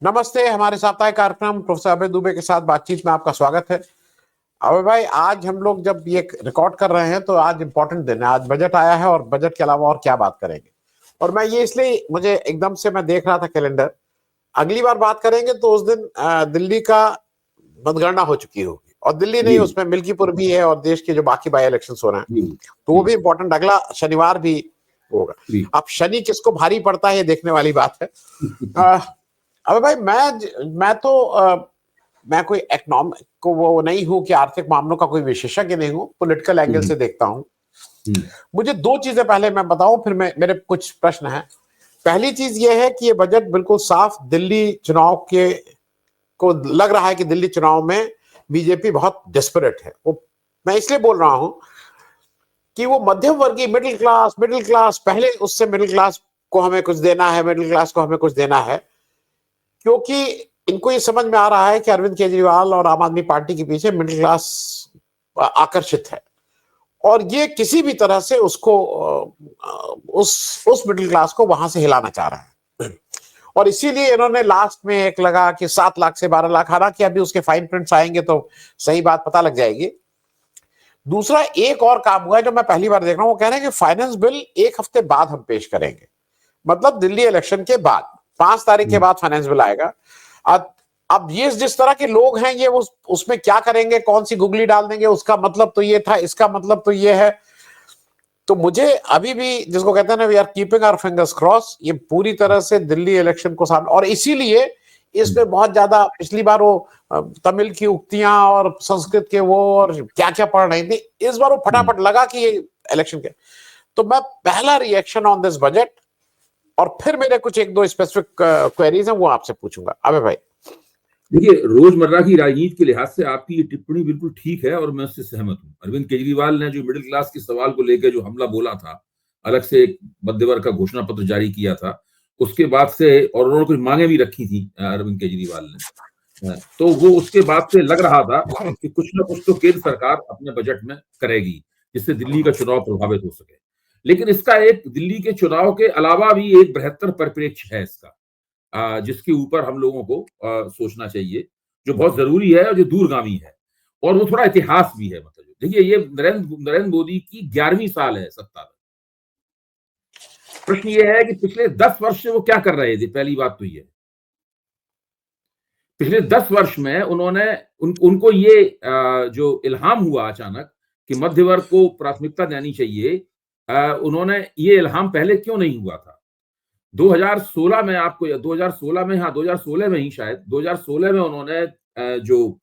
नमस्ते। हमारे साप्ताहिक कार्यक्रम प्रोफेसर अभय दुबे के साथ बातचीत में आपका स्वागत है। अभय भाई, आज हम लोग जब ये रिकॉर्ड कर रहे हैं तो आज इंपॉर्टेंट दिन है। आज बजट आया है और बजट के अलावा और क्या बात करेंगे। और मैं ये इसलिए मुझे एकदम से मैं देख रहा था कैलेंडर, अगली बार बात करेंगे तो उस दिन दिल्ली का मतगणना हो चुकी होगी। और दिल्ली नहीं, जी उसमें मिल्कीपुर भी है और देश के जो बाकी बाई इलेक्शन हो रहे हैं, जी तो वो जी भी इम्पोर्टेंट अगला शनिवार भी होगा। जी अब शनि किसको भारी पड़ता है ये देखने वाली बात है। अबे भाई, मैं तो मैं कोई इकोनॉमिक को वो नहीं हूं कि आर्थिक मामलों का कोई विशेषज्ञ नहीं हूं, पॉलिटिकल एंगल हम्म, से देखता हूं। हम्म, मुझे दो चीजें पहले मैं बताऊं, फिर मेरे कुछ प्रश्न हैं। पहली चीज ये है कि ये बजट बिल्कुल साफ दिल्ली चुनाव के को लग रहा है कि दिल्ली चुनाव में बीजेपी बहुत डेस्परेट है। वो मैं इसलिए बोल रहा हूं कि वो मध्यम वर्गीय मिडिल क्लास पहले, उससे मिडिल क्लास को हमें कुछ देना है, मिडिल क्लास को हमें कुछ देना है, क्योंकि इनको ये समझ में आ रहा है कि अरविंद केजरीवाल और आम आदमी पार्टी के पीछे मिडिल क्लास आकर्षित है और ये किसी भी तरह से उसको उस मिडिल क्लास को वहां से हिलाना चाह रहा है। और इसीलिए इन्होंने लास्ट में एक लगा कि 7 लाख से 12 लाख, हालांकि अभी उसके फाइन प्रिंट्स आएंगे तो सही बात पता लग जाएगी। दूसरा एक और काम हुआ है जो मैं पहली बार देख रहा हूं, वो कह रहे हैं कि फाइनेंस बिल 1 हफ्ते बाद हम पेश करेंगे, मतलब दिल्ली इलेक्शन के बाद 5 तारीख के हम्म, बाद फाइनेंस बिल आएगा। अब ये जिस तरह के लोग हैं ये उसमें क्या करेंगे, कौन सी गुगली डाल देंगे, उसका मतलब तो ये था, इसका मतलब तो ये है। तो मुझे अभी भी, जिसको कहते हैं ना, we are keeping our fingers cross, ये पूरी तरह से दिल्ली इलेक्शन को सामने, और इसीलिए इसमें बहुत ज्यादा पिछली बार वो तमिल की उक्तियां और संस्कृत के वो और क्या क्या पढ़ रही थी, इस बार वो हम्म। फटाफट लगा कि ये इलेक्शन के। तो मैं पहला रिएक्शन ऑन दिस बजट, और फिर मेरे कुछ एक दो स्पेसिफिक क्वेरीज हैं वो आपसे पूछूंगा। अबे भाई, देखिए, रोजमर्रा की राजनीति के लिहाज से आपकी ये टिप्पणी बिल्कुल ठीक है और मैं उससे सहमत हूँ। अरविंद केजरीवाल ने जो मिडिल क्लास के सवाल को लेकर जो हमला बोला था, अलग से एक मध्य वर्ग का घोषणा पत्र जारी किया था, उसके बाद से, और उन्होंने कुछ मांगे भी रखी थी अरविंद केजरीवाल ने, तो वो उसके बाद से लग रहा था कि कुछ ना कुछ तो केंद्र सरकार अपने बजट में करेगी जिससे दिल्ली का चुनाव प्रभावित हो सके। लेकिन इसका एक दिल्ली के चुनाव के अलावा भी एक बृहत्तर परिप्रेक्ष्य है इसका, जिसके ऊपर हम लोगों को सोचना चाहिए, जो बहुत जरूरी है और जो दूरगामी है, और वो थोड़ा इतिहास भी है। मतलब देखिए, ये नरेंद्र मोदी की 11वीं साल है सत्ता में। प्रश्न ये है कि पिछले 10 वर्ष से वो क्या कर रहे थे। पहली बात तो ये, पिछले 10 वर्ष में उनको ये जो इल्हाम हुआ अचानक कि मध्य वर्ग को प्राथमिकता देनी चाहिए, उन्होंने ये इल्हाम पहले क्यों नहीं हुआ था। 2016 में, आपको 2016 में, हाँ 2016 में ही शायद, 2016 में उन्होंने जो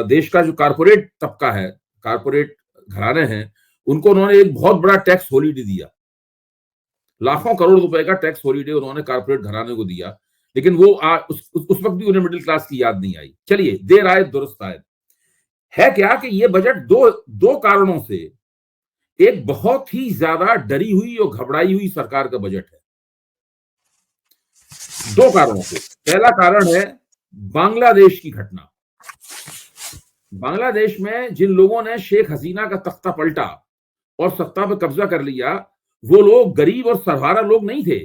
देश का जो कारपोरेट तबका है, कारपोरेट घराने हैं, उनको उन्होंने एक बहुत बड़ा टैक्स हॉलीडे दिया। लाखों करोड़ रुपए का टैक्स हॉलीडे उन्होंने कारपोरेट घराने को दिया। लेकिन वो उस वक्त भी उन्हें मिडिल क्लास की याद नहीं आई। चलिए, देर आए दुरुस्त आए। है क्या कि ये बजट दो दो कारणों से एक बहुत ही ज्यादा डरी हुई और घबराई हुई सरकार का बजट है। दो कारणों से। पहला कारण है बांग्लादेश की घटना। बांग्लादेश में जिन लोगों ने शेख हसीना का तख्ता पलटा और सत्ता पर कब्जा कर लिया, वो लोग गरीब और सरहारा लोग नहीं थे,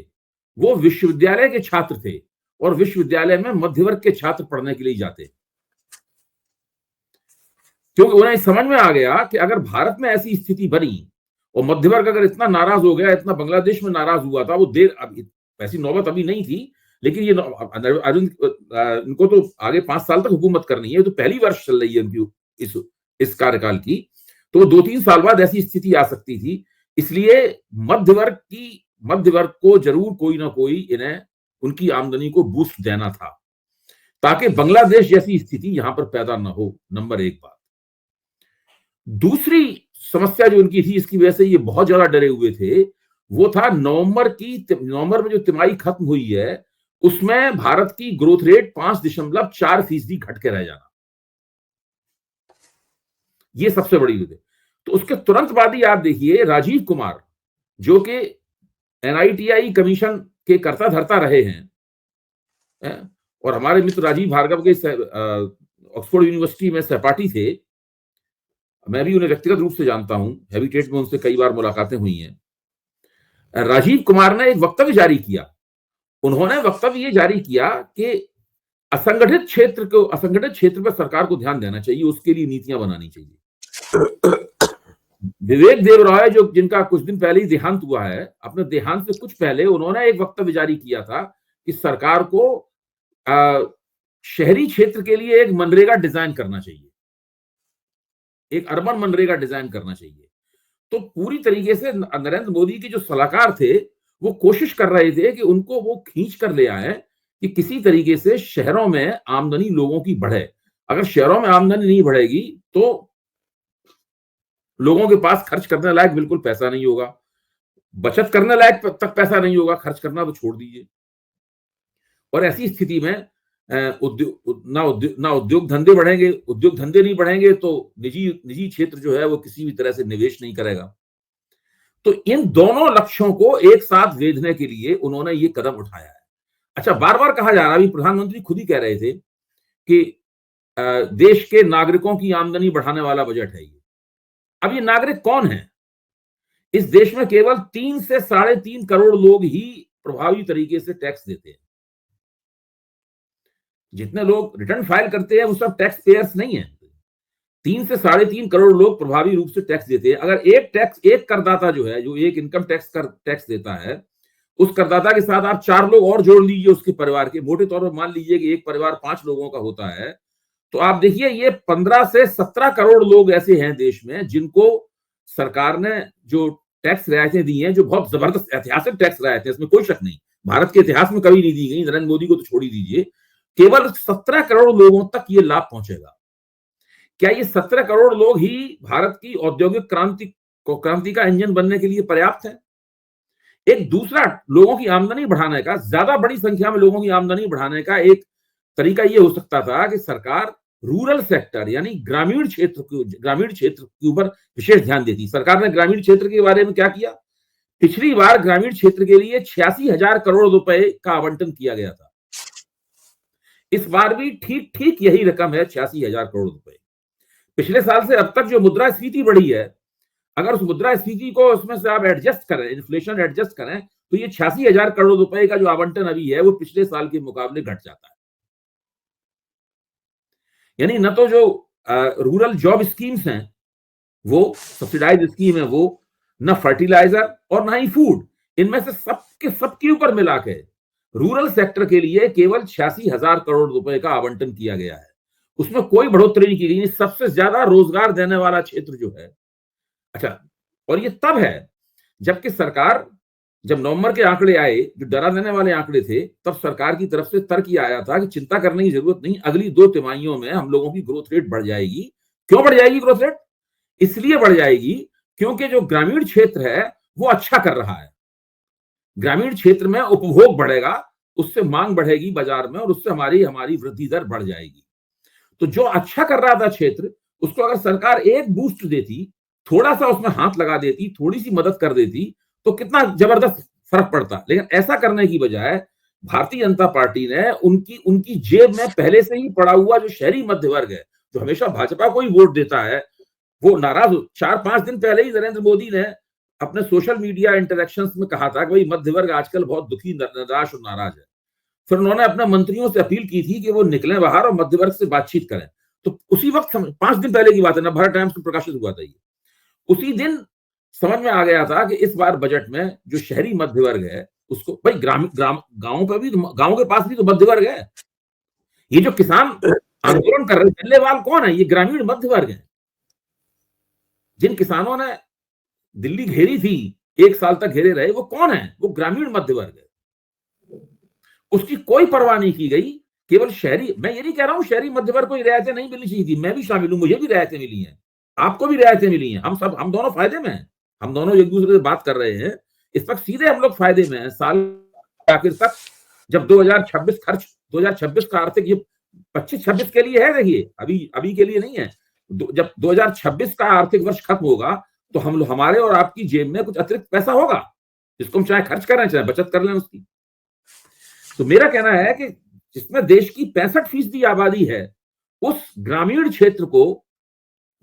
वो विश्वविद्यालय के छात्र थे, और विश्वविद्यालय में मध्य वर्ग के छात्र पढ़ने के लिए जाते, क्योंकि उन्हें समझ में आ गया कि अगर भारत में ऐसी स्थिति बनी और मध्य वर्ग अगर इतना नाराज हो गया, इतना बांग्लादेश में नाराज हुआ था, वो देर ऐसी नौबत अभी नहीं थी, लेकिन ये अरविंद, इनको तो आगे 5 साल तक हुकूमत करनी है, तो पहली वर्ष चल रही है उनकी इस कार्यकाल की, तो 2-3 साल बाद ऐसी स्थिति आ सकती थी। इसलिए मध्य वर्ग को जरूर कोई ना कोई इन्हें उनकी आमदनी को बूस्ट देना था, ताकि बांग्लादेश जैसी स्थिति यहां पर पैदा ना हो। नंबर एक बात। दूसरी समस्या जो उनकी थी, इसकी वजह से ये बहुत ज्यादा डरे हुए थे, वो था नवंबर में जो तिमाही खत्म हुई है, उसमें भारत की ग्रोथ रेट 5.4% घट के रह जाना। ये सबसे बड़ी वजह। तो उसके तुरंत बाद ही आप देखिए, राजीव कुमार, जो कि एनआईटीआई कमीशन के कर्ता धर्ता रहे हैं, और हमारे मित्र राजीव भार्गव के ऑक्सफोर्ड यूनिवर्सिटी में सहपाठी थे, मैं भी उन्हें व्यक्तिगत रूप से जानता हूं, हैबिटेट में उनसे कई बार मुलाकातें हुई हैं। राजीव कुमार ने एक वक्तव्य जारी किया। उन्होंने वक्तव्य ये जारी किया कि असंगठित क्षेत्र पर सरकार को ध्यान देना चाहिए, उसके लिए नीतियां बनानी चाहिए। विवेक देवराय जो जिनका कुछ दिन पहले ही देहांत हुआ है, अपने देहांत से कुछ पहले उन्होंने एक वक्तव्य जारी किया था कि सरकार को शहरी क्षेत्र के लिए एक मनरेगा डिजाइन करना चाहिए, एक अर्बन मनरेगा डिजाइन करना चाहिए। तो पूरी तरीके से नरेंद्र मोदी के जो सलाहकार थे वो कोशिश कर रहे थे कि उनको वो खींच कर ले आए कि किसी तरीके से शहरों में आमदनी लोगों की बढ़े। अगर शहरों में आमदनी नहीं बढ़ेगी तो लोगों के पास खर्च करने लायक बिल्कुल पैसा नहीं होगा, बचत करने लायक तक पैसा नहीं होगा, खर्च करना तो छोड़ दीजिए। और ऐसी स्थिति में ना उद्योग धंधे बढ़ेंगे, उद्योग धंधे नहीं बढ़ेंगे तो निजी क्षेत्र जो है वो किसी भी तरह से निवेश नहीं करेगा। तो इन दोनों लक्ष्यों को एक साथ वेधने के लिए उन्होंने ये कदम उठाया है। अच्छा, बार बार कहा जा रहा है, अभी प्रधानमंत्री खुद ही कह रहे थे कि देश के नागरिकों की आमदनी बढ़ाने वाला बजट है ये। अब ये नागरिक कौन है? इस देश में केवल 3 से 3.5 करोड़ लोग ही प्रभावी तरीके से टैक्स देते हैं। जितने लोग रिटर्न फाइल करते हैं वो सब टैक्स पेयर्स नहीं है। 3 से 3.5 करोड़ लोग प्रभावी रूप से टैक्स देते हैं। अगर एक करदाता जो है, जो एक इनकम टैक्स देता है, उस करदाता के साथ आप 4 लोग और जोड़ लीजिए उसके परिवार के, मोटे तौर पर मान लीजिए कि एक परिवार 5 लोगों का होता है, तो आप देखिए ये 15 से 17 करोड़ लोग ऐसे हैं देश में जिनको सरकार ने जो टैक्स रियायतें दी हैं, जो बहुत जबरदस्त ऐतिहासिक टैक्स रियायतें, इसमें कोई शक नहीं, भारत के इतिहास में कभी नहीं दी गई, नरेंद्र मोदी को तो छोड़ ही दीजिए, केवल 17 करोड़ लोगों तक ये लाभ पहुंचेगा। क्या ये 17 करोड़ लोग ही भारत की औद्योगिक क्रांति का इंजन बनने के लिए पर्याप्त है? एक दूसरा लोगों की आमदनी बढ़ाने का, ज्यादा बड़ी संख्या में लोगों की आमदनी बढ़ाने का एक तरीका यह हो सकता था कि सरकार रूरल सेक्टर यानी ग्रामीण क्षेत्र के ऊपर विशेष ध्यान देती। सरकार ने ग्रामीण क्षेत्र के बारे में क्या किया? पिछली बार ग्रामीण क्षेत्र के लिए 86,000 करोड़ रुपए का आवंटन किया गया था। इस बार भी ठीक यही रकम है, 86,000 करोड़ रुपए। पिछले साल से अब तक जो मुद्रास्फीति बढ़ी है, अगर उस मुद्रास्फीति को उसमें से आप एडजस्ट करें, इन्फ्लेशन एडजस्ट करें, तो ये 86,000 करोड़ रुपए का जो आवंटन अभी है वो पिछले साल के मुकाबले घट जाता है। यानी न तो जो रूरल जॉब स्कीम्स हैं वो सब्सिडाइज स्कीम है, वो न फर्टिलाइजर और ना ही फूड, इनमें से सबके ऊपर मिला के रूरल सेक्टर के लिए केवल 86,000 करोड़ रुपए का आवंटन किया गया है। उसमें कोई बढ़ोतरी नहीं की गई। सबसे ज्यादा रोजगार देने वाला क्षेत्र जो है, अच्छा, और ये तब है जबकि सरकार, जब नवंबर के आंकड़े आए जो डरा देने वाले आंकड़े थे, तब सरकार की तरफ से तर्क ये आया था कि चिंता करने की जरूरत नहीं, अगली 2 तिमाहियों में हम लोगों की ग्रोथ रेट बढ़ जाएगी। क्यों बढ़ जाएगी ग्रोथ रेट? इसलिए बढ़ जाएगी क्योंकि जो ग्रामीण क्षेत्र है वो अच्छा कर रहा है। ग्रामीण क्षेत्र में उपभोग बढ़ेगा, उससे मांग बढ़ेगी बाजार में और उससे हमारी वृद्धि दर बढ़ जाएगी। तो जो अच्छा कर रहा था क्षेत्र, उसको अगर सरकार एक बूस्ट देती, थोड़ा सा उसमें हाथ लगा देती, थोड़ी सी मदद कर देती, तो कितना जबरदस्त फर्क पड़ता। लेकिन ऐसा करने की बजाय भारतीय जनता पार्टी ने उनकी जेब में पहले से ही पड़ा हुआ जो शहरी मध्य वर्ग है, जो हमेशा भाजपा को ही वोट देता है, वो नाराज हो। 4-5 दिन पहले ही नरेंद्र मोदी ने अपने सोशल मीडिया इंटरेक्शंस में कहा था कि भाई मध्य वर्ग आजकल बहुत दुखी, निराश और नाराज है। फिर उन्होंने अपने मंत्रियों से अपील की थी कि वो निकलें बाहर और मध्य वर्ग से बातचीत करें। तो उसी वक्त 5 दिन पहले की बात है, नवभारत टाइम्स में प्रकाशित हुआ था ये। उसी दिन समझ में आ गया था कि इस बार बजट में जो शहरी मध्य वर्ग है उसको, भाई गांवों पे भी, गांव के पास भी तो मध्य वर्ग है। ये जो किसान आंदोलन कर रहे दिल्लीवाल कौन है? ये ग्रामीण मध्य वर्ग है। जिन किसानों ने दिल्ली घेरी थी, 1 साल तक घेरे रहे, वो कौन है? वो ग्रामीण मध्य वर्ग है। उसकी कोई परवाह नहीं की गई। केवल शहरी, मैं ये नहीं कह रहा हूं शहरी मध्य वर्ग को रियायतें नहीं मिलनी चाहिए थी, मैं भी शामिल हूं, मुझे भी रियायतें मिली हैं, आपको भी रियायतें मिली हैं, हम दोनों फायदे में हैं, हम दोनों एक दूसरे से बात कर रहे हैं, इस वक्त सीधे हम लोग फायदे में हैं। साल आखिर तक जब 2026 का आर्थिक, ये 25-26 के लिए है, देखिए अभी के लिए नहीं है। जब 2026 का आर्थिक वर्ष खत्म होगा तो हमारे और आपकी जेब में कुछ अतिरिक्त पैसा होगा, जिसको हम चाहे खर्च करें चाहे बचत कर लें उसकी। तो मेरा कहना है कि जिसमें देश की 65% आबादी है, उस ग्रामीण क्षेत्र को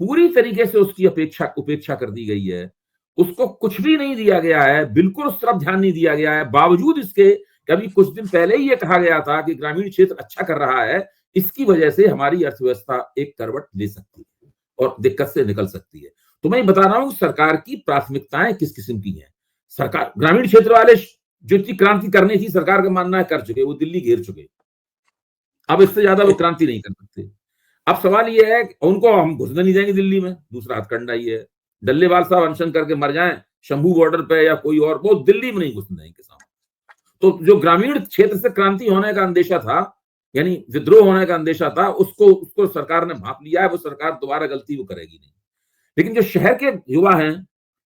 पूरी तरीके से उसकी उपेक्षा कर दी गई है, उसको कुछ भी नहीं दिया गया है, बिल्कुल उस तरफ ध्यान नहीं दिया गया है, बावजूद इसके कि अभी कुछ दिन पहले ही ये कहा गया था कि ग्रामीण क्षेत्र अच्छा कर रहा है, इसकी वजह से हमारी अर्थव्यवस्था एक करवट ले सकती है और दिक्कत से निकल सकती है। तो मैं बता रहा हूं सरकार की प्राथमिकताएं किस किस्म की हैं। सरकार ग्रामीण क्षेत्र वाले जो इतनी क्रांति करनी थी, सरकार का मानना है कर चुके, वो दिल्ली घेर चुके, अब इससे ज्यादा वो क्रांति नहीं कर सकते। अब सवाल ये है कि उनको हम घुसने नहीं देंगे दिल्ली में, दूसरा हथकंडा ये है, डल्लेवाल साहब अनशन करके मर जाएं शंभू बॉर्डर पे या कोई और, वो दिल्ली में नहीं घुसने देंगे साहब। तो जो ग्रामीण क्षेत्र से क्रांति होने का अंदेशा था, यानी विद्रोह होने का अंदेशा था, उसको सरकार ने भांप लिया है। वो सरकार दोबारा गलती वो करेगी नहीं। लेकिन जो शहर के युवा हैं,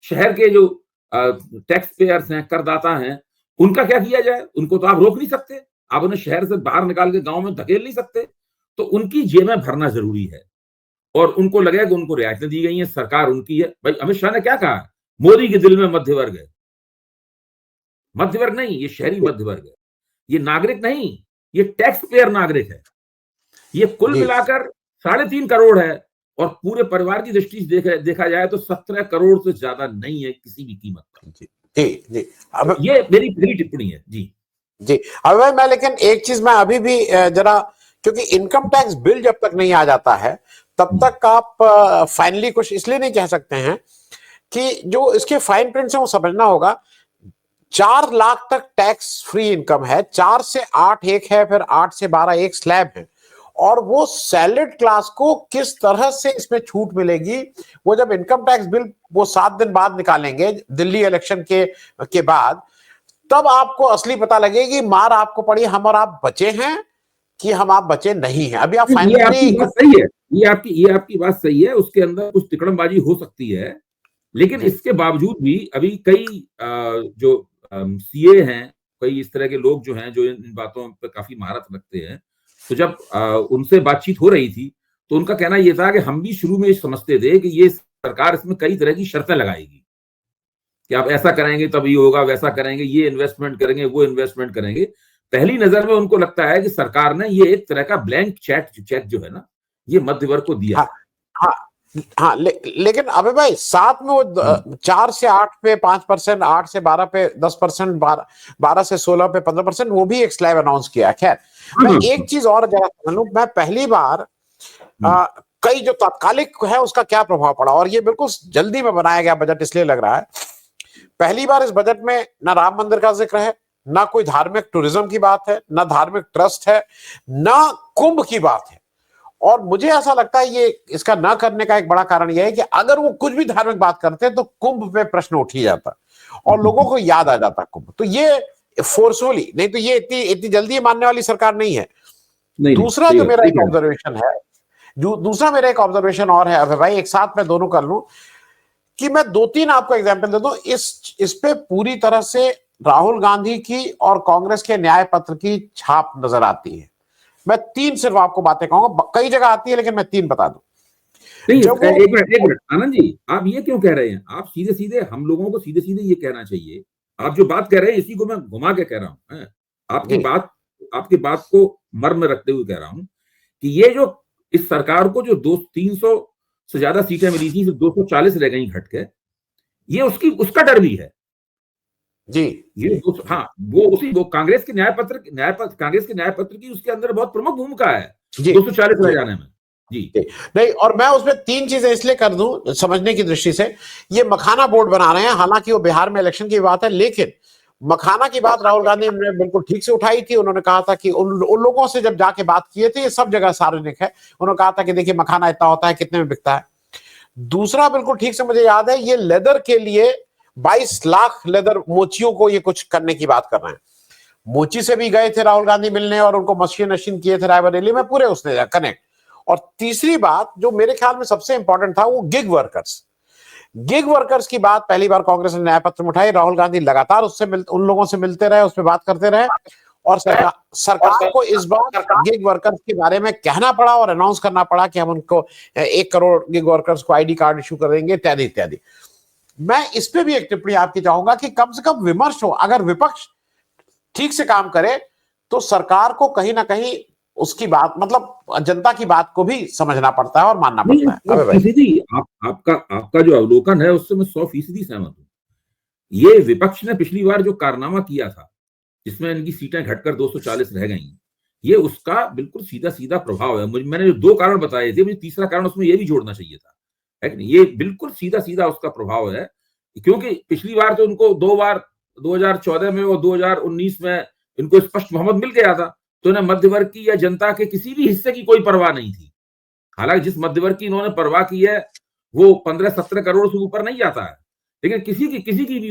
शहर के जो टैक्स पेयर्स हैं, करदाता हैं, उनका क्या किया जाए? उनको तो आप रोक नहीं सकते, आप उन्हें शहर से बाहर निकाल के गांव में धकेल नहीं सकते। तो उनकी जेबें भरना जरूरी है और उनको लगेगा कि उनको रियायतें दी गई हैं, सरकार उनकी है। भाई अमित शाह ने क्या कहा? मोदी के दिल में मध्य वर्ग है। मध्य वर्ग नहीं, ये शहरी मध्य वर्ग है, ये नागरिक नहीं, ये टैक्स पेयर नागरिक है। ये कुल मिलाकर 3.5 करोड़ है और पूरे परिवार की दृष्टि से देखा जाए तो 17 करोड़ से ज्यादा नहीं है किसी भी कीमत पर। जी जी, अब ये मेरी पहली टिप्पणी है। जी जी, अब भाई मैं लेकिन एक चीज मैं अभी भी जरा, क्योंकि इनकम टैक्स बिल जब तक नहीं आ जाता है तब तक आप फाइनली कुछ इसलिए नहीं कह सकते हैं कि जो इसके फाइन प्रिंट है वो समझना होगा। 4 लाख तक टैक्स फ्री इनकम है, 4 से 8 एक है, फिर 8 से 12 एक स्लैब है, और वो सैलरीड क्लास को किस तरह से इसमें छूट मिलेगी वो जब इनकम टैक्स बिल वो 7 दिन बाद निकालेंगे दिल्ली इलेक्शन के बाद, तब आपको असली पता लगेगी मार आपको पड़ी, हम और आप बचे हैं कि हम आप बचे नहीं हैं। अभी आप फाइनली ये आपकी बात सही है, ये आपकी बात सही है, उसके अंदर कुछ तिकड़मबाजी हो सकती है, लेकिन इसके बावजूद भी अभी कई जो सीए हैं, कई इस तरह के लोग जो हैं जो इन बातों पर काफी महारत रखते हैं, तो जब उनसे बातचीत हो रही थी तो उनका कहना यह था कि हम भी शुरू में समझते थे कि ये सरकार इसमें कई तरह की शर्तें लगाएगी कि आप ऐसा करेंगे तब ये होगा, वैसा करेंगे, ये इन्वेस्टमेंट करेंगे, वो इन्वेस्टमेंट करेंगे। पहली नजर में उनको लगता है कि सरकार ने ये एक तरह का ब्लैंक चेक जो है ना, ये मध्य वर्ग को दिया। हाँ, लेकिन अबे भाई साथ में वो 4 से 8 पे 5%, 8 से 12 पे 10%, 12 से 16 पे 15%, वो भी एक स्लैब अनाउंस किया। खैर मैं एक चीज और जरा समझ लूं, मैं पहली बार कई जो तात्कालिक है उसका क्या प्रभाव पड़ा, और ये बिल्कुल जल्दी में बनाया गया बजट इसलिए लग रहा है। पहली बार इस बजट में ना राम मंदिर का जिक्र है, ना कोई धार्मिक टूरिज्म की बात है, ना धार्मिक ट्रस्ट है, ना कुंभ की बात है। और मुझे ऐसा लगता है ये इसका ना करने का एक बड़ा कारण यह है कि अगर वो कुछ भी धार्मिक बात करते तो कुंभ पे प्रश्न उठ ही जाता और लोगों को याद आ जाता कुंभ। तो ये फोर्सफुली नहीं, तो ये इतनी जल्दी मानने वाली सरकार नहीं है। दूसरा जो मेरा एक ऑब्जर्वेशन है, दूसरा मेरा एक ऑब्जर्वेशन और है अभय भाई, एक साथ मैं दोनों कर लूं कि मैं 2-3 आपको एग्जाम्पल दे दूं। इस पे पूरी तरह से राहुल गांधी की और कांग्रेस के न्याय पत्र की छाप नजर आती है। मैं 3 सिर्फ आपको बातें कहूंगा, कई जगह आती है लेकिन मैं 3 बता दूं। एक मिनट आनंद जी, आप ये क्यों कह रहे हैं? आप सीधे सीधे हम लोगों को सीधे सीधे ये कहना चाहिए। आप जो बात कह रहे हैं इसी को मैं घुमा के कह रहा हूं। आपकी बात को मर्म रखते हुए कह रहा हूं कि ये जो इस सरकार को जो 300 से ज्यादा सीटें मिली थी, 240 रह गई घट के, ये उसका डर भी है जी। ये हाँ, वो कांग्रेस के न्याय पत्र की उसके अंदर बहुत प्रमुख भूमिका है 240 रह जाने में। जी नहीं, और मैं उसमें 3 चीजें इसलिए कर दूं समझने की दृष्टि से। ये मखाना बोर्ड बना रहे हैं, हालांकि वो बिहार में इलेक्शन की बात है, लेकिन मखाना की बात राहुल गांधी ने बिल्कुल ठीक से उठाई थी। उन्होंने कहा था कि उन लोगों से जब जाके बात किए थे, ये सब जगह सार्वजनिक है, उन्होंने कहा था कि देखिए मखाना इतना होता है, कितने में बिकता है। दूसरा बिल्कुल ठीक से मुझे याद है, ये लेदर के लिए 22 लाख लेदर मोचियों को ये कुछ करने की बात कर रहे हैं। मोची से भी गए थे राहुल गांधी मिलने और उनको मशीन किए थे रायबरेली में, पूरे उसने कनेक्ट। और तीसरी बात जो मेरे ख्याल में सबसे इंपॉर्टेंट था, वो गिग वर्कर्स की बात पहली बार कांग्रेस ने न्याय पत्र में उठाई। राहुल गांधी लगातार उन लोगों से मिलते रहे, उस पर बात करते रहे, और सरकार को इस बार गिग वर्कर्स के बारे में कहना पड़ा और अनाउंस करना पड़ा कि हम उनको 1 करोड़ गिग वर्कर्स को आईडी कार्ड इशू कर देंगे, इत्यादि इत्यादि। मैं इस पे भी एक टिप्पणी आपकी चाहूंगा कि कम से कम विमर्श हो। अगर विपक्ष ठीक से काम करे तो सरकार को कहीं ना कहीं उसकी बात, मतलब जनता की बात को भी समझना पड़ता है और मानना पड़ता है। आपका जो अवलोकन है उससे मैं 100% सहमत हूं। ये विपक्ष ने पिछली बार जो कारनामा किया था जिसमें इनकी सीटें घटकर 240 रह गई, ये उसका बिल्कुल सीधा सीधा प्रभाव है। मैंने जो 2 कारण बताए थे, मुझे तीसरा कारण उसमें ये भी जोड़ना चाहिए था, है कि नहीं? ये बिल्कुल सीधा सीधा उसका प्रभाव है, क्योंकि पिछली बार तो उनको 2 बार 2014 में और 2019 में इनको स्पष्ट बहुमत मिल गया था, तो इन्हें मध्य वर्ग की या जनता के किसी भी हिस्से की कोई परवाह नहीं थी। हालांकि जिस मध्य वर्ग की इन्होंने परवाह की है वो 15-17 करोड़ से ऊपर नहीं जाता है, लेकिन किसी की भी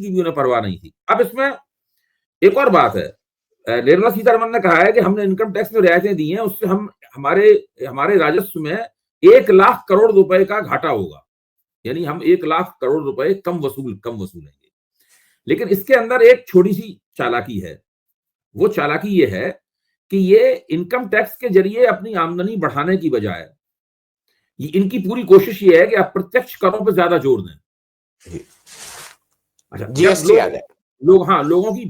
उन्हें परवाह नहीं थी। अब इसमें एक और बात है, निर्मला सीतारमण ने कहा है कि हमने इनकम टैक्स में रियायतें दी हैं, उससे हम हमारे राजस्व में 1 लाख करोड़ रुपए का घाटा होगा, यानी हम 1 लाख करोड़ रुपए कम वसूलेंगे। लेकिन इसके अंदर एक छोटी सी चालाकी है। वो चालाकी ये है कि ये इनकम टैक्स के जरिए अपनी आमदनी बढ़ाने की बजाय इनकी पूरी कोशिश ये है कि अप्रत्यक्ष करों पर ज्यादा जोर दें। अच्छा, जीएसटी आ जाए, लोगों के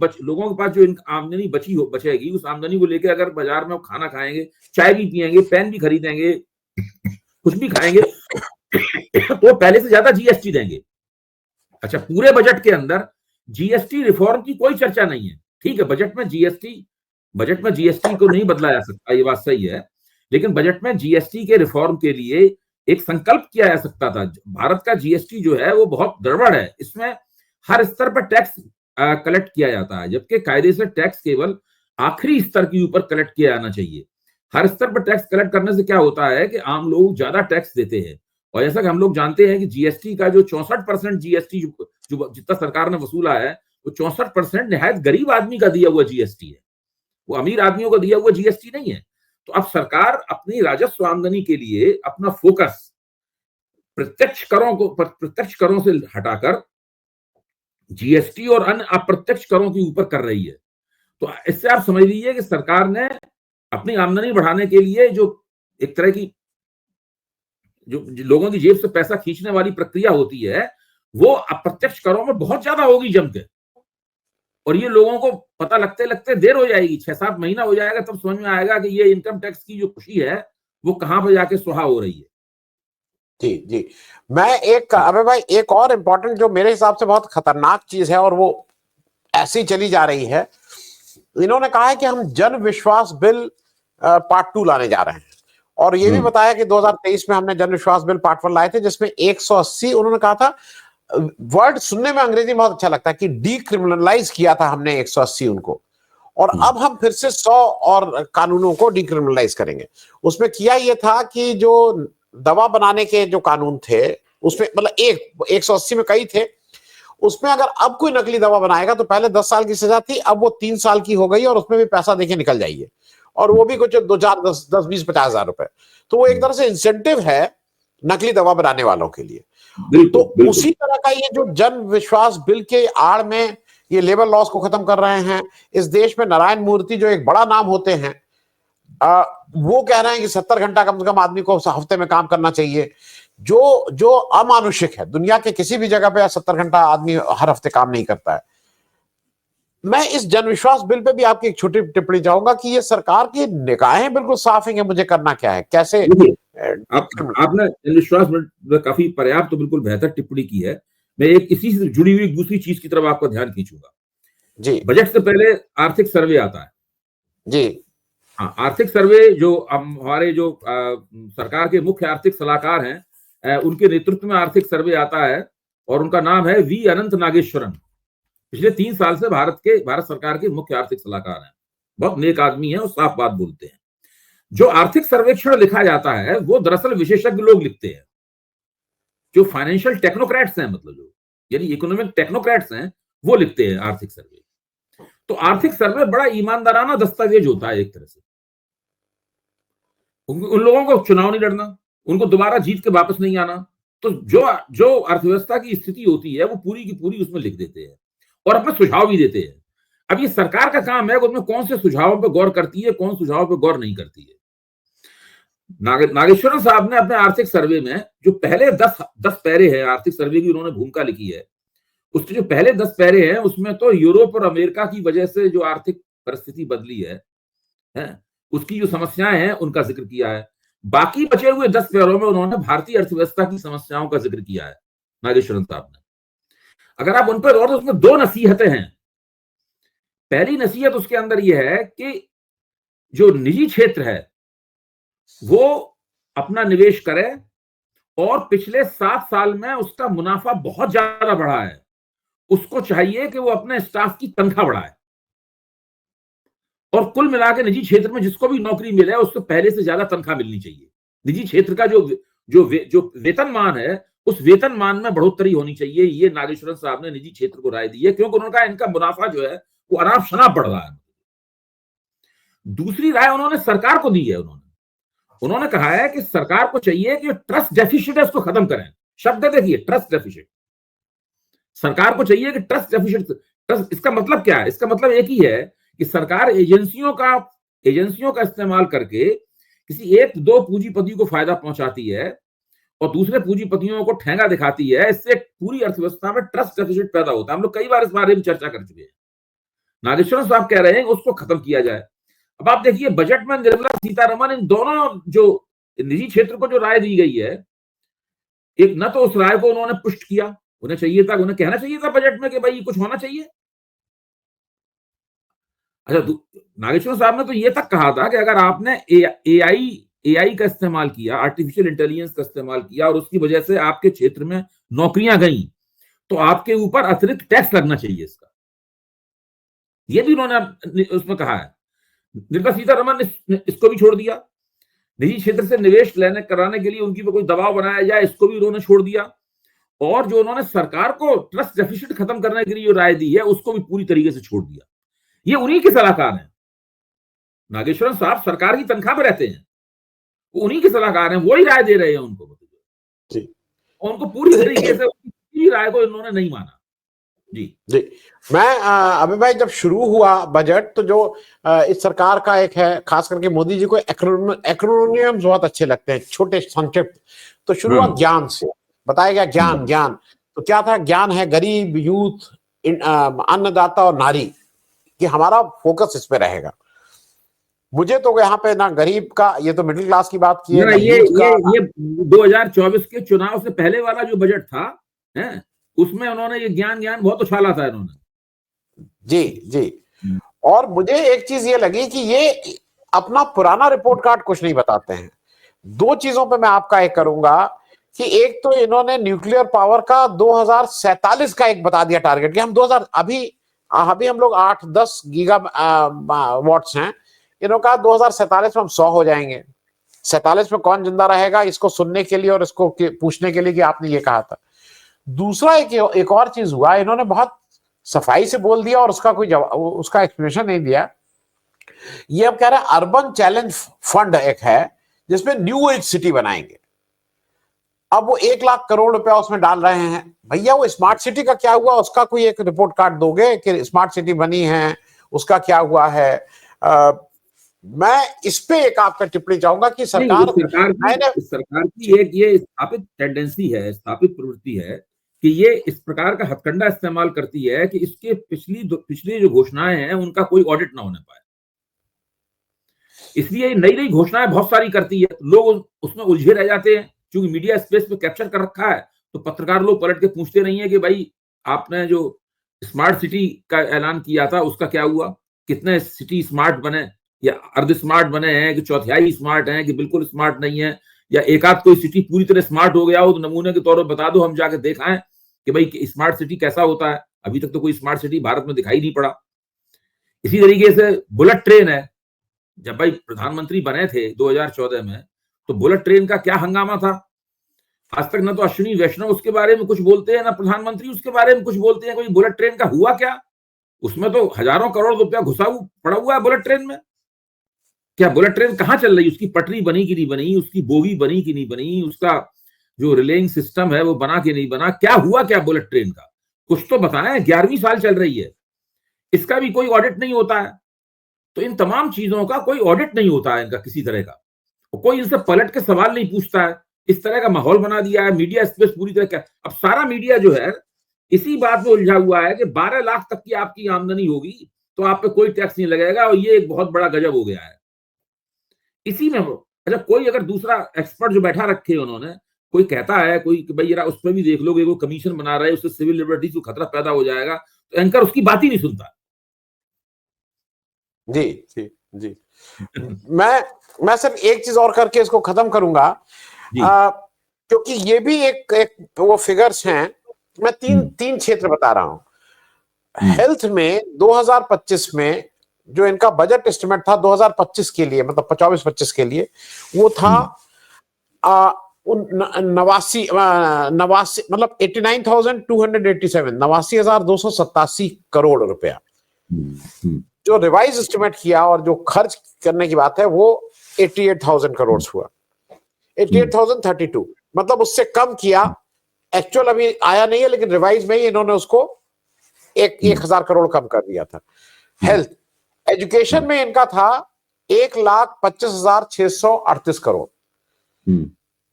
पास जो आमदनी बचेगी, उस आमदनी को लेकर अगर बाजार में खाना खाएंगे, चाय भी पिएंगे, पेन भी खरीदेंगे, कुछ भी खाएंगे, तो पहले से ज्यादा जीएसटी देंगे। अच्छा, पूरे बजट के अंदर जीएसटी रिफॉर्म की कोई चर्चा नहीं है। ठीक है, बजट में जीएसटी को नहीं बदला जा सकता, ये बात सही है, लेकिन बजट में जीएसटी के रिफॉर्म के लिए एक संकल्प किया जा सकता था। भारत का जीएसटी जो है वो बहुत गड़बड़ है, इसमें हर स्तर पर टैक्स कलेक्ट किया जाता है, जबकि कायदे से टैक्स केवल आखिरी स्तर के ऊपर कलेक्ट किया जाना चाहिए। हर स्तर पर टैक्स कलेक्ट करने से क्या होता है कि आम लोग ज्यादा टैक्स देते हैं, और जैसा कि हम लोग जानते हैं कि जीएसटी का जो 64% जीएसटी जो जितना सरकार ने वसूला है, वो 64% निहायत गरीब आदमी का दिया हुआ जीएसटी है, वो अमीर आदमियों का दिया हुआ जीएसटी नहीं है। तो अब सरकार अपनी राजस्व आमदनी के लिए अपना फोकस प्रत्यक्ष करों से हटाकर जीएसटी और अन्य अप्रत्यक्ष करों के ऊपर कर रही है। तो इससे आप समझ लीजिए कि सरकार ने अपनी आमदनी बढ़ाने के लिए जो एक तरह की जो लोगों की जेब से पैसा खींचने वाली प्रक्रिया होती है, वो अप्रत्यक्ष करों में बहुत ज्यादा होगी जम के, और ये लोगों को पता लगते लगते देर हो जाएगी, 6-7 महीना हो जाएगा, तब समझ में आएगा कि ये इनकम टैक्स की जो खुशी है वो कहां पर जाके सुहा हो रही है। जी जी। मैं अबे भाई, एक और इम्पोर्टेंट जो मेरे हिसाब से बहुत खतरनाक चीज है, और वो ऐसी चली जा रही है, इन्होंने कहा है कि हम जन विश्वास बिल पार्ट 2 लाने जा रहे हैं, और ये भी बताया कि 2023 में हमने जन विश्वास बिल पार्ट 1 लाए थे, जिसमें 180, उन्होंने कहा था, वर्ड सुनने में अंग्रेजी में बहुत अच्छा लगता है, कि डीक्रिमिनलाइज किया था हमने 180 उनको, और अब हम फिर से 100 और कानूनों को डीक्रिमिनलाइज करेंगे। उसमें किया यह था कि जो दवा बनाने के जो कानून थे, उसमें मतलब 180 में कई थे, उसमें अगर अब कोई नकली दवा बनाएगा तो पहले 10 साल की सजा थी, अब वो 3 साल की हो गई, और उसमें भी पैसा देके निकल जाइए, और वो भी कुछ 10-20-50 हजार रुपए। तो वो एक तरह से इंसेंटिव है नकली दवा बनाने वालों के लिए। तो उसी तरह का ये जो जन विश्वास बिल के आड़ में ये लेबर लॉस को खत्म कर रहे हैं। इस देश में नारायण मूर्ति जो एक बड़ा नाम होते हैं, वो कह रहे हैं कि 70 घंटा कम से कम आदमी को हफ्ते में काम करना चाहिए, जो अमानुषिक है। दुनिया के किसी भी जगह पे 70 घंटा आदमी हर हफ्ते काम नहीं करता है। मैं इस जनविश्वास बिल पे भी आपकी एक छोटी टिप्पणी चाहूंगा कि ये सरकार की निगाहें बिल्कुल साफ है कि मुझे करना क्या है, कैसे। आपने जनविश्वास बिल काफी पर्याप्त तो बिल्कुल बेहतर टिप्पणी की है। मैं एक इसी से जुड़ी हुई दूसरी चीज की तरफ आपका ध्यान खींचूंगा। जी, बजट से पहले आर्थिक सर्वे आता है। जी हाँ, आर्थिक सर्वे जो हमारे जो सरकार के मुख्य आर्थिक सलाहकार हैं, उनके नेतृत्व में आर्थिक सर्वे आता है, और उनका नाम है वी अनंत नागेश्वरन। पिछले 3 साल से भारत सरकार के मुख्य आर्थिक सलाहकार हैं, बहुत नेक आदमी है और साफ बात बोलते हैं। जो आर्थिक सर्वेक्षण लिखा जाता है वो दरअसल विशेषज्ञ लोग लिखते हैं, जो फाइनेंशियल टेक्नोक्रेट्स हैं, मतलब जो यानी इकोनॉमिक टेक्नोक्रेट्स हैं, वो लिखते हैं आर्थिक सर्वे। तो आर्थिक सर्वे बड़ा ईमानदाराना दस्तावेज होता है एक तरह से। उन लोगों को चुनाव नहीं लड़ना, उनको दोबारा जीत के वापस नहीं आना, तो जो अर्थव्यवस्था की स्थिति होती है वो पूरी की पूरी उसमें लिख देते हैं और अपने सुझाव भी देते हैं। अब ये सरकार का काम है कि उसमें कौन से सुझावों पर गौर करती है, कौन सुझाव पर गौर नहीं करती है। नागेश्वरन साहब ने अपने आर्थिक सर्वे में जो पहले 10 पैरे हैं आर्थिक सर्वे की, उन्होंने भूमिका लिखी है, उसके जो पहले 10 पैरे हैं उसमें तो यूरोप और अमेरिका की वजह से जो आर्थिक परिस्थिति बदली है, उसकी जो समस्याएं हैं उनका जिक्र किया है। बाकी बचे हुए 10 पैरों में उन्होंने भारतीय अर्थव्यवस्था की समस्याओं का जिक्र किया है नागेश्वरन साहब ने। अगर आप उन पर और, उसमें 2 नसीहतें हैं पहली नसीहत उसके अंदर यह है कि जो निजी क्षेत्र है वो अपना निवेश करे, और पिछले 7 साल में उसका मुनाफा बहुत ज्यादा बढ़ा है, उसको चाहिए कि वो अपने स्टाफ की तनख्वाह बढ़ाए, और कुल मिला के निजी क्षेत्र में जिसको भी नौकरी मिले उसको पहले से ज्यादा तनख्वाह मिलनी चाहिए। निजी क्षेत्र का जो वेतनमान है उस वेतनमान में बढ़ोतरी होनी चाहिए। ये नागेश्वरन साहब ने निजी क्षेत्र को राय दी है, क्योंकि उन्होंने कहा इनका मुनाफा जो है वो अनाप शनाप बढ़ रहा है। दूसरी राय उन्होंने सरकार को दी है। उन्होंने कहा है कि सरकार को चाहिए कि ट्रस्ट डेफिसिट है उसको खत्म करें। शब्द देखिए, ट्रस्ट डेफिसिट। सरकार को चाहिए कि ट्रस्ट डेफिसिट, ट्रस्ट, इसका मतलब क्या है? इसका मतलब एक ही है कि सरकार एजेंसियों का इस्तेमाल करके किसी एक दो पूंजीपतियों को फायदा पहुंचाती है और दूसरे पूंजीपतियों को ठेंगा दिखाती है। इससे पूरी अर्थव्यवस्था में ट्रस्ट डेफिसिट पैदा होता है। हम लोग कई बार इस बारे में चर्चा कर चुके हैं। नागेश्वर साहब कह रहे हैं उसको खत्म किया जाए। अब आप देखिए, बजट में निर्मला सीतारमण इन दोनों जो निजी क्षेत्र को जो राय दी गई है, एक न तो उस राय को उन्होंने पुष्ट किया, उन्हें चाहिए था, उन्हें कहना चाहिए था बजट में कि भाई कुछ होना चाहिए। अच्छा, नागेश्वर साहब ने तो ये तक कहा था कि अगर आपने एआई का इस्तेमाल किया, आर्टिफिशियल इंटेलिजेंस का इस्तेमाल किया और उसकी वजह से आपके क्षेत्र में नौकरियां गई, तो आपके ऊपर अतिरिक्त टैक्स लगना चाहिए इसका। ये भी उन्होंने उसमें कहा है। निर्मला सीतारमण ने इसको भी छोड़ दिया। निजी क्षेत्र से निवेश कराने के लिए उनकी पर कोई दबाव बनाया जाए, इसको भी उन्होंने छोड़ दिया। और जो उन्होंने सरकार को ट्रस्ट डेफिसिट खत्म करने के लिए जो राय दी है उसको भी पूरी तरीके से छोड़ दिया। ये उन्हीं के सलाहकार हैं। नागेश्वरन साहब सरकार की तनख्वाह पर रहते हैं, वो उन्हीं के सलाहकार हैं, वही राय दे रहे हैं उनको। और उनको पूरी तरीके से राय को इन्होंने नहीं माना। जी मैं अभी भाई, जब शुरू हुआ बजट तो जो इस सरकार का एक है, खास करके मोदी जी को एक्रोनियम्स बहुत अच्छे लगते हैं, छोटे संक्षिप्त। तो शुरू हुआ ज्ञान से, बताया गया ज्ञान। तो क्या था? ज्ञान है गरीब, यूथ, अन्नदाता और नारी, कि हमारा फोकस इस पे रहेगा। मुझे तो यहाँ पे ना गरीब का, ये तो मिडिल क्लास की बात की है, ये 2024 के चुनाव से पहले वाला जो बजट था है, उसमें उन्होंने ये ज्ञान बहुत उछाला था इन्होंने। जी। और मुझे एक चीज ये लगी कि ये अपना पुराना रिपोर्ट कार्ड कुछ नहीं बताते हैं। दो चीजों पे मैं आपका एक करूंगा कि एक तो इन्होंने न्यूक्लियर पावर का 2047 का एक बता दिया टारगेट, कि हम 2000 अभी हम लोग 8-10 गीगा वॉट्स हैं। इन्होंने कहा 2047 में हम 100 हो जाएंगे। 47 में कौन जिंदा रहेगा, इसको सुनने के लिए और इसको पूछने के लिए कि आपने ये कहा था। दूसरा एक और चीज हुआ, इन्होंने बहुत सफाई से बोल दिया और उसका कोई जवाब, उसका एक्सप्लेनेशन नहीं दिया। ये अब कह रहे हैं अर्बन चैलेंज फंड एक है जिसमें न्यू एज सिटी बनाएंगे। अब वो 1 लाख करोड़ रुपया उसमें डाल रहे हैं। भैया वो स्मार्ट सिटी का क्या हुआ, उसका कोई एक रिपोर्ट कार्ड दोगे कि स्मार्ट सिटी बनी है, उसका क्या हुआ है? मैं इस पे एक आपका टिप्पणी चाहूंगा कि सरकार की एक ये स्थापित टेंडेंसी है, स्थापित प्रवृत्ति है कि ये इस प्रकार का हथकंडा इस्तेमाल करती है कि इसके पिछली जो घोषणाएं हैं उनका कोई ऑडिट ना होने पाए। इसलिए नई घोषणाएं बहुत सारी करती है, लोग उसमें उलझे रह जाते हैं। क्योंकि मीडिया स्पेस पे कैप्चर कर रखा है, तो पत्रकार लोग पलट के पूछते नहीं है कि भाई आपने जो स्मार्ट सिटी का ऐलान किया था उसका क्या हुआ, कितने सिटी स्मार्ट बने, या अर्ध स्मार्ट बने हैं, कि चौथाई स्मार्ट हैं, कि बिल्कुल स्मार्ट नहीं है, या एक आध कोई सिटी पूरी तरह स्मार्ट हो गया हो तो नमूने के तौर पर बता दो, हम जाके दिखाएं कि भाई स्मार्ट सिटी कैसा होता है। अभी तक तो कोई स्मार्ट सिटी भारत में दिखाई नहीं पड़ा। इसी तरीके से बुलेट ट्रेन है, जब भाई प्रधानमंत्री बने थे 2014 में, तो बुलेट ट्रेन का क्या हंगामा था। आज तक ना तो अश्विनी वैष्णव उसके बारे में कुछ बोलते हैं, ना प्रधानमंत्री उसके बारे में कुछ बोलते हैं। कोई बुलेट ट्रेन का हुआ क्या? उसमें तो हजारों करोड़ रुपया घुसा पड़ा हुआ है बुलेट ट्रेन में। क्या बुलेट ट्रेन कहाँ चल रही? उसकी पटरी बनी कि नहीं बनी, उसकी बोगी बनी कि नहीं बनी, उसका जो रिलेइंग सिस्टम है वो बना कि नहीं बना, क्या हुआ क्या बुलेट ट्रेन का? कुछ तो बताएं। 11वीं साल चल रही है, इसका भी कोई ऑडिट नहीं होता है। तो इन तमाम चीजों का कोई ऑडिट नहीं होता है, इनका किसी तरह का, कोई इनसे पलट के सवाल नहीं पूछता है। इस तरह का माहौल बना दिया है मीडिया स्पेस पूरी तरह का। अब सारा मीडिया जो है इसी बात में उलझा हुआ है कि 12 लाख तक की आपकी आमदनी होगी तो आप पे कोई टैक्स नहीं लगेगा, और ये एक बहुत बड़ा गजब हो गया है। इसी में अच्छा, कोई अगर दूसरा एक्सपर्ट जो बैठा रखे उन्होंने, कोई कहता है कोई कि भाई यार उस पर भी देख लोगे, वो कमीशन बना रहे, उससे सिविल लिबर्टीज को खतरा पैदा हो जाएगा, तो एंकर उसकी बात ही नहीं सुनता। जी जी जी। मैं सिर्फ एक चीज और करके इसको खत्म करूंगा, जी। क्योंकि ये भी एक वो फिगर्स हैं। मैं तीन तीन क्षेत्र बता रहा हूं। हेल्थ में 2025 में जो इनका बजट एस्टिमेट था 2025 के लिए, मतलब 24-25 के लिए, वो था 89 मतलब 89,287, 89,287 करोड़ रुपया। जो रिवाइज एस्टिमेट किया और जो खर्च करने की बात है वो 88,000 करोड़ हुआ, 88,032, मतलब उससे कम किया। एक्चुअल अभी आया नहीं है, लेकिन रिवाइज में ही इन्होंने उसको 1,000 करोड़ कम कर दिया था। हेल्थ एजुकेशन में इनका था 1,25,638 करोड़।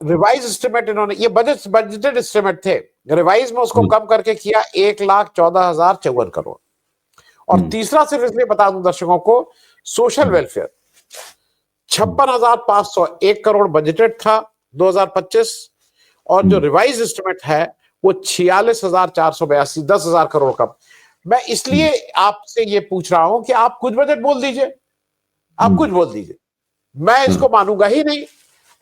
रिवाइज एस्टिमेट इन्होंने, ये बजटेड एस्टिमेट थे, रिवाइज में उसको कम करके किया 1,14,054 करोड़। और तीसरा सिर्फ इसलिए बता दूं दर्शकों को, सोशल वेलफेयर 56,501 करोड़ बजटेड था 2025, और जो रिवाइज एस्टिमेट है वो 46,482, 10,000 करोड़ कम। मैं इसलिए आपसे ये पूछ रहा हूं कि आप कुछ बजट बोल दीजिए, आप कुछ बोल दीजिए, मैं इसको मानूंगा ही नहीं,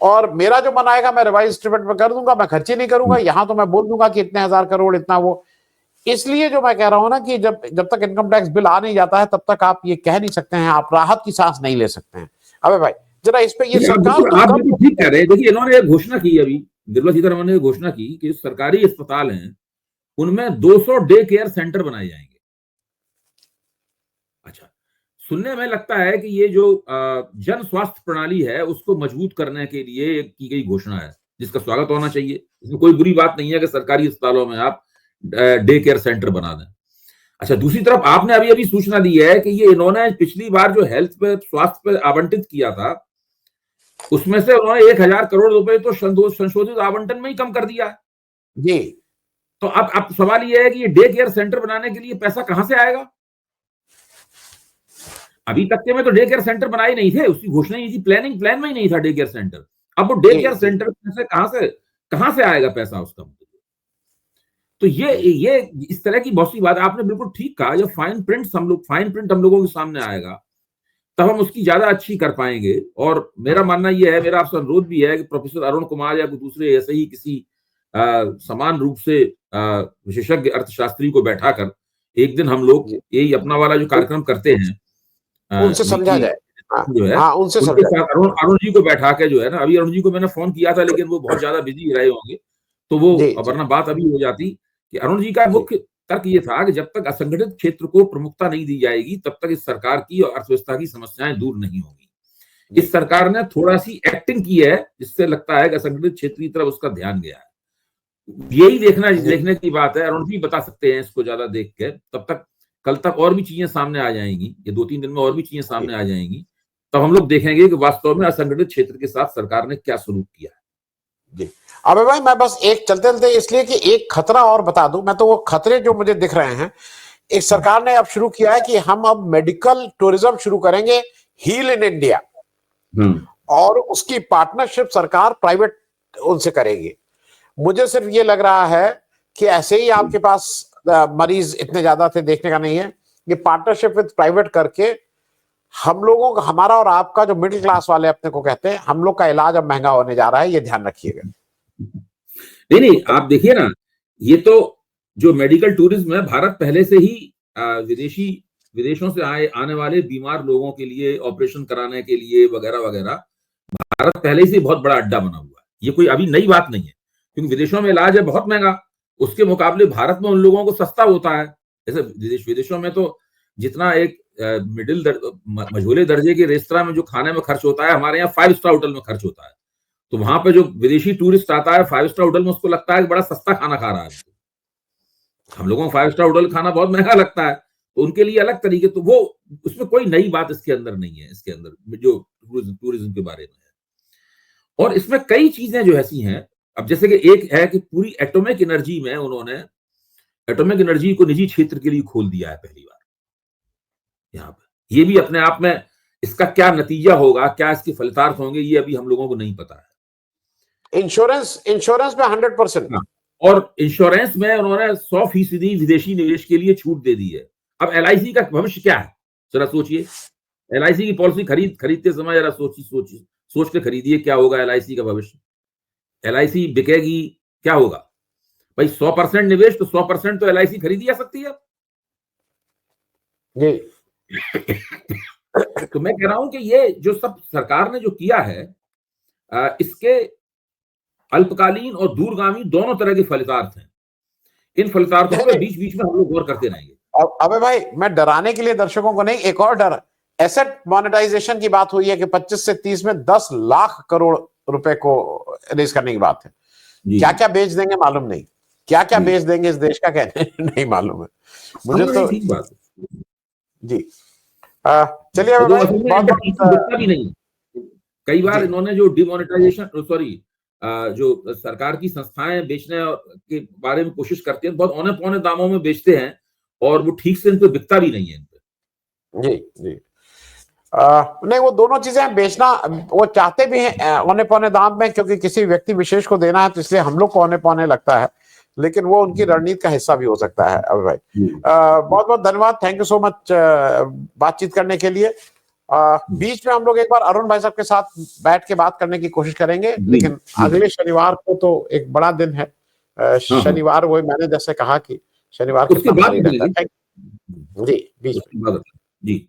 और मेरा जो मन आएगा मैं रिवाइज एस्टिमेट में कर दूंगा, मैं खर्च ही नहीं करूंगा। यहां तो मैं बोल दूंगा कि इतने 1,000 करोड़, इतना वो। इसलिए जो मैं कह रहा हूं ना कि जब तक इनकम टैक्स बिल आ नहीं जाता है तब तक आप ये कह नहीं सकते हैं, आप राहत की सांस नहीं ले सकते हैं। अबे भाई जरा इस पे, ये सरकार तो आप बिल्कुल ठीक कह रहे हैं। देखिए, इन्होंने एक घोषणा की अभी, निर्मला सीतारमण ने घोषणा की कि सरकारी अस्पताल हैं उनमें 200 डे केयर सेंटर बनाए जाएंगे। अच्छा, सुनने में लगता है कि ये जो जन स्वास्थ्य प्रणाली है उसको मजबूत करने के लिए की गई घोषणा है, जिसका स्वागत होना चाहिए। इसमें कोई बुरी बात नहीं है कि सरकारी अस्पतालों में आप डे केयर सेंटर बना दें। अच्छा, दूसरी तरफ आपने अभी अभी सूचना दी है कि ये इन्होंने पिछली बार जो हेल्थ पे, स्वास्थ्य पे आवंटित किया था, उसमें से उन्होंने 1,000 करोड़ रुपए तो संशोधित आवंटन में ही कम कर दिया है जी। तो अब सवाल ये है कि ये डे केयर सेंटर बनाने के लिए पैसा कहां से आएगा? अभी तक के में तो डे केयर सेंटर बनाए नहीं थे, उसकी घोषणा ही थी, प्लान में ही नहीं था डे केयर सेंटर। अब वो डे केयर सेंटर से कहां से आएगा पैसा उसका? तो ये इस तरह की बहुत सी बात आपने बिल्कुल ठीक कहा। जब फाइन प्रिंट हम लोगों के सामने आएगा तब हम उसकी ज्यादा अच्छी कर पाएंगे। और मेरा मानना यह है, मेरा आपसे अनुरोध भी है कि प्रोफेसर अरुण कुमार या दूसरे ऐसे ही किसी समान रूप से विशेषज्ञ अर्थशास्त्री को बैठाकर एक दिन हम लोग यही अपना वाला जो कार्यक्रम करते हैं, उनसे समझा जाए, जो है उनसे उनके साथ अरुण जी को बैठा के, जो है ना, अभी अरुण जी को मैंने फोन किया था लेकिन वो बहुत ज्यादा बिजी रहे होंगे, तो वो वरना बात अभी हो जाती कि अरुण जी का मुख्य तर्क ये था कि जब तक असंगठित क्षेत्र को प्रमुखता नहीं दी जाएगी तब तक इस सरकार की और अर्थव्यवस्था की समस्याएं दूर नहीं होंगी। इस सरकार ने थोड़ा सी एक्टिंग की है जिससे लगता है कि असंगठित क्षेत्र की तरफ उसका ध्यान गया है। यही देखने की बात है। अरुण जी बता सकते हैं इसको ज्यादा देख के। तब तक कल तक और भी चीजें सामने आ जाएंगी, ये 2-3 दिन में और भी चीजें सामने आ जाएंगी, तब हम लोग देखेंगे कि वास्तव में असंगठित क्षेत्र के साथ सरकार ने क्या सलूक किया है। जी। अबे भाई मैं बस एक चलते चलते इसलिए कि एक खतरा और बता दूं मैं, तो वो खतरे जो मुझे दिख रहे हैं, एक सरकार ने अब शुरू किया है कि हम अब मेडिकल टूरिज्म शुरू करेंगे, हील इन इंडिया, और उसकी पार्टनरशिप सरकार प्राइवेट उनसे करेगी। मुझे सिर्फ ये लग रहा है कि ऐसे ही आपके पास मरीज इतने ज्यादा थे, देखने का नहीं है, ये पार्टनरशिप विद प्राइवेट करके हम लोगों का, हमारा और आपका जो मिडिल क्लास वाले अपने को कहते हैं, हम लोग का इलाज अब महंगा होने जा रहा है, ये ध्यान रखिएगा। नहीं, आप देखिए ना, ये तो जो मेडिकल टूरिज्म है, भारत पहले से ही विदेशों से आने वाले बीमार लोगों के लिए ऑपरेशन कराने के लिए वगैरह वगैरह, भारत पहले से बहुत बड़ा अड्डा बना हुआ है। ये कोई अभी नई बात नहीं है, क्योंकि विदेशों में इलाज है बहुत महंगा, उसके मुकाबले भारत में उन लोगों को सस्ता होता है। जैसे विदेशों में तो जितना एक मझोले दर्जे के रेस्तरां में जो खाने में खर्च होता है, हमारे यहाँ 5 स्टार होटल में खर्च होता है। तो वहां पे जो विदेशी टूरिस्ट आता है 5 स्टार होटल में, उसको लगता है कि बड़ा सस्ता खाना खा रहा है। हम लोगों को 5 स्टार होटल खाना बहुत महंगा लगता है, तो उनके लिए अलग तरीके, तो वो उसमें कोई नई बात इसके अंदर नहीं है, इसके अंदर जो टूरिज्म के बारे में है। और इसमें कई चीजें जो ऐसी हैं, अब जैसे कि एक है कि पूरी एटॉमिक एनर्जी में उन्होंने एटॉमिक एनर्जी को निजी क्षेत्र के लिए खोल दिया है पहली बार यहाँ पे। ये भी अपने आप में, इसका क्या नतीजा होगा, क्या इसके फलितार्थ होंगे, ये अभी हम लोगों को नहीं पता है। इंश्योरेंस में 100%, और इंश्योरेंस में उन्होंने 100% विदेशी निवेश के लिए छूट दे दी है। अब LIC का भविष्य क्या है, जरा सोचिए। एलआईसी की पॉलिसी खरीदते समय जरा सोच के खरीदिए, क्या होगा एलआईसी का भविष्य। एलआईसी बिकेगी, क्या होगा भाई? 100% निवेश, तो 100% तो एलआईसी खरीदी जा सकती है। जी तो मैं कह रहा हूं कि ये जो सब सरकार ने जो किया है, इसके अल्पकालीन और दूरगामी दोनों तरह के फलितार्थ हैं। इन फलितार्थों पे बीच बीच में हम लोग गौर करते रहेंगे। अबे भाई, मैं डराने के लिए दर्शकों को नहीं, एक और डर, एसेट मोनेटाइजेशन की बात हुई है कि 25 से 30 में 10 लाख करोड़ रुपए को रेज करने की बात है। क्या क्या बेच देंगे मालूम नहीं, क्या क्या बेच देंगे इस देश का कहने नहीं मालूम है मुझे तो। ठीक बात जी चलिए भाई, बहुत दिखता भी नहीं। कई बार इन्होंने जो डिमोनेटाइजेशन, सॉरी, जो सरकार की संस्थाएं बेचने के बारे में कोशिश करती हैं, बहुत औने पौने दामों में बेचते हैं और वो ठीक से इन पे बिकता भी नहीं है इन पे। जी जी नहीं, वो दोनों चीजें बेचना वो चाहते भी हैं औने पौने दाम में, क्योंकि किसी व्यक्ति विशेष को देना है, तो इसलिए हम लोग को औने पौने लगता है, लेकिन वो उनकी रणनीति का हिस्सा भी हो सकता है। अभी भाई बहुत बहुत धन्यवाद, थैंक यू सो मच बातचीत करने के लिए। बीच में हम लोग एक बार अरुण भाई साहब के साथ बैठ के बात करने की कोशिश करेंगे, लेकिन अगले शनिवार को तो एक बड़ा दिन है। शनिवार वो मैंने जैसे कहा कि शनिवार उसके बाद जी बीच में। जी